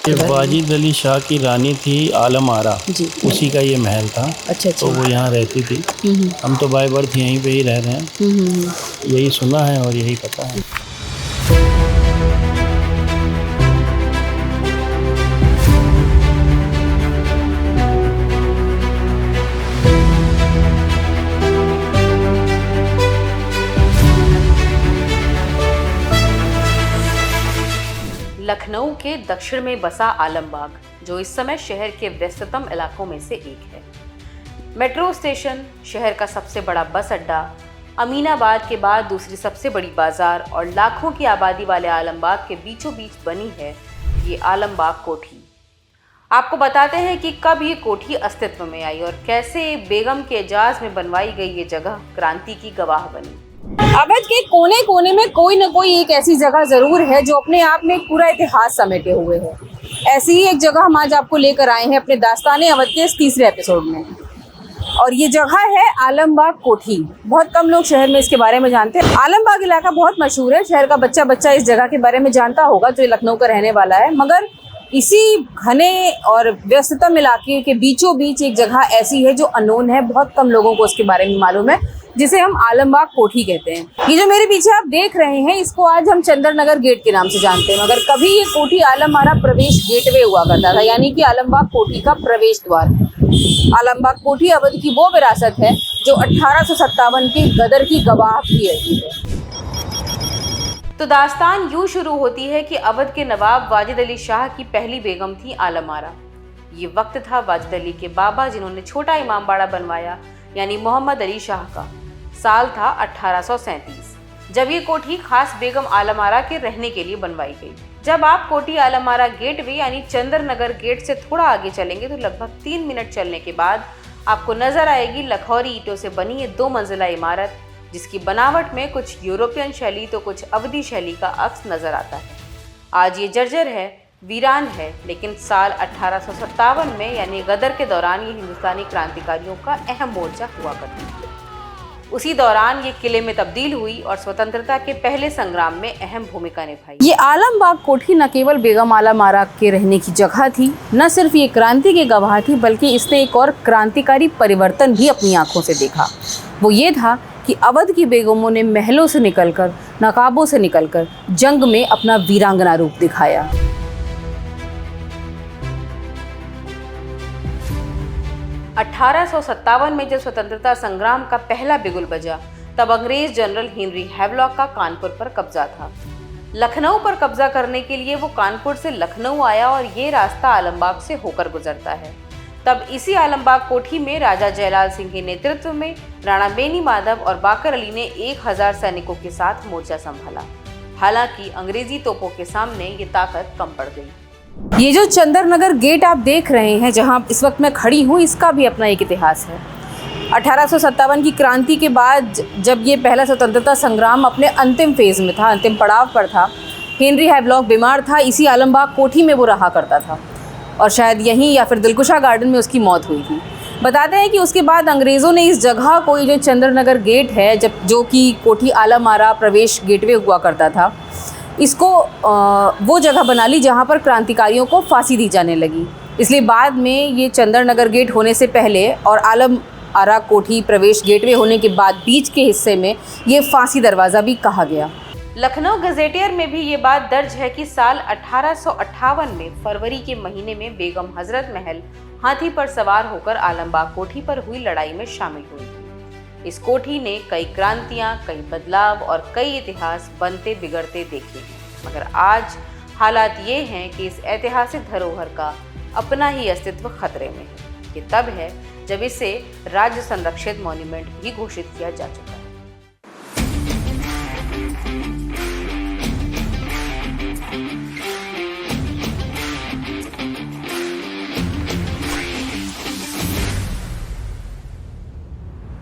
ये बारे में। वाजिद अली शाह की रानी थी आलम आरा, जी। उसी का ये महल था। अच्छा तो वो यहाँ रहती थी। हम तो बाय बर्थ यहीं पे ही रह रहे हैं। यही सुना है और यही पता है। लखनऊ के दक्षिण में बसा आलमबाग, जो इस समय शहर के व्यस्ततम इलाकों में से एक है। मेट्रो स्टेशन, शहर का सबसे बड़ा बस अड्डा, अमीनाबाद के बाद दूसरी सबसे बड़ी बाजार और लाखों की आबादी वाले आलमबाग के बीचों बीच बनी है ये आलमबाग कोठी। आपको बताते हैं कि कब ये कोठी अस्तित्व में आई और कैसे बेगम के एजाज में बनवाई गई ये जगह क्रांति की गवाह बनी। अवध के कोने कोने में कोई न कोई एक ऐसी जगह जरूर है जो अपने आप में एक पूरा इतिहास समेटे हुए है। ऐसी ही एक जगह हम आज आपको लेकर आए हैं अपने दास्ताने अवध के इस तीसरे एपिसोड में, और ये जगह है आलमबाग कोठी। बहुत कम लोग शहर में इसके बारे में जानते हैं। आलमबाग इलाका बहुत मशहूर है, शहर का बच्चा बच्चा इस जगह के बारे में जानता होगा जो लखनऊ का रहने वाला है। मगर इसी घने और व्यस्ततम इलाके के बीचों बीच एक जगह ऐसी है जो अननोन है, बहुत कम लोगों को उसके बारे में मालूम है, जिसे हम आलमबाग कोठी कहते हैं। ये जो मेरे पीछे आप देख रहे हैं, इसको आज हम चंद्र नगर गेट के नाम से जानते हैं, मगर कभी ये कोठी आलम आरा प्रवेश गेटवे हुआ करता था, यानी कि आलमबाग कोठी का प्रवेश द्वार। आलमबाग कोठी अवध की वो विरासत है जो 1857 के गदर की गवाह भी रही है। तो दास्तान यूं शुरू होती है कि अवध के नवाब वाजिद अली शाह की पहली बेगम थी आलम आरा। ये वक्त था वाजिद अली के बाबा जिन्होंने छोटा इमामबाड़ा बनवाया, यानी मोहम्मद अली शाह का। साल था 1837, जब ये कोठी खास बेगम आलम आरा के रहने के लिए बनवाई गई। जब आप कोठी आलम आरा गेटवे यानी चंद्र नगर गेट से थोड़ा आगे चलेंगे तो लगभग 3 मिनट चलने के बाद आपको नजर आएगी लखौरी ईंटों से बनी ये 2 मंजिला इमारत, जिसकी बनावट में कुछ यूरोपियन शैली तो कुछ अवधी शैली का अक्स नजर आता है। आज ये जर्जर है, वीरान है, लेकिन साल 1857 में यानी गदर के दौरान ये हिंदुस्तानी क्रांतिकारियों का अहम मोर्चा हुआ करती थी। उसी दौरान ये किले में तब्दील हुई और स्वतंत्रता के पहले संग्राम में अहम भूमिका निभाई। ये आलमबाग कोठी न केवल बेगम आलम आरा के रहने की जगह थी, न सिर्फ ये क्रांति की गवाह थी, बल्कि इसने एक और क्रांतिकारी परिवर्तन भी अपनी आंखों से देखा। वो ये था कि अवध की बेगमों ने महलों से निकलकर, नकाबों से निकलकर जंग में अपना वीरांगना रूप दिखाया। अठारह में जब स्वतंत्रता संग्राम का पहला बिगुल बजा, तब अंग्रेज जनरल हेनरी हैवलॉक का कानपुर पर कब्जा था। लखनऊ पर कब्जा करने के लिए वो कानपुर से लखनऊ आया और ये रास्ता आलमबाग से होकर गुजरता है। तब इसी आलमबाग कोठी में राजा जयलाल सिंह के नेतृत्व में राणा बेनी माधव और बाकर अली ने 1000 सैनिकों के साथ मोर्चा संभाला। हालांकि अंग्रेजी तोपों के सामने ये ताकत कम पड़ गई। ये जो चंद्र नगर गेट आप देख रहे हैं, जहां इस वक्त मैं खड़ी हूँ, इसका भी अपना एक इतिहास है। 1857 की क्रांति के बाद जब ये पहला स्वतंत्रता संग्राम अपने अंतिम फेज में था, अंतिम पड़ाव पर था, हेनरी हैवलॉक बीमार था। इसी आलमबाग कोठी में वो रहा करता था और शायद यहीं या फिर दिलकुशा गार्डन में उसकी मौत हुई थी। बताते हैं कि उसके बाद अंग्रेज़ों ने इस जगह को, ये जो चंद्र नगर गेट है, जो कि कोठी आलम आरा प्रवेश गेटवे हुआ करता था, इसको वो जगह बना ली जहाँ पर क्रांतिकारियों को फांसी दी जाने लगी। इसलिए बाद में ये चंद्र नगर गेट होने से पहले और आलम आरा कोठी प्रवेश गेटवे होने के बाद बीच के हिस्से में ये फांसी दरवाज़ा भी कहा गया। लखनऊ गजेटियर में भी ये बात दर्ज है कि साल 1858 में फरवरी के महीने में बेगम हजरत महल हाथी पर सवार होकर आलमबाग कोठी पर हुई लड़ाई में शामिल हुई। इस कोठी ने कई क्रांतियां, कई बदलाव और कई इतिहास बनते बिगड़ते देखे हैं, मगर आज हालात ये हैं कि इस ऐतिहासिक धरोहर का अपना ही अस्तित्व खतरे में है। ये तब है जब इसे राज्य संरक्षित मॉन्यूमेंट भी घोषित किया जा चुका है।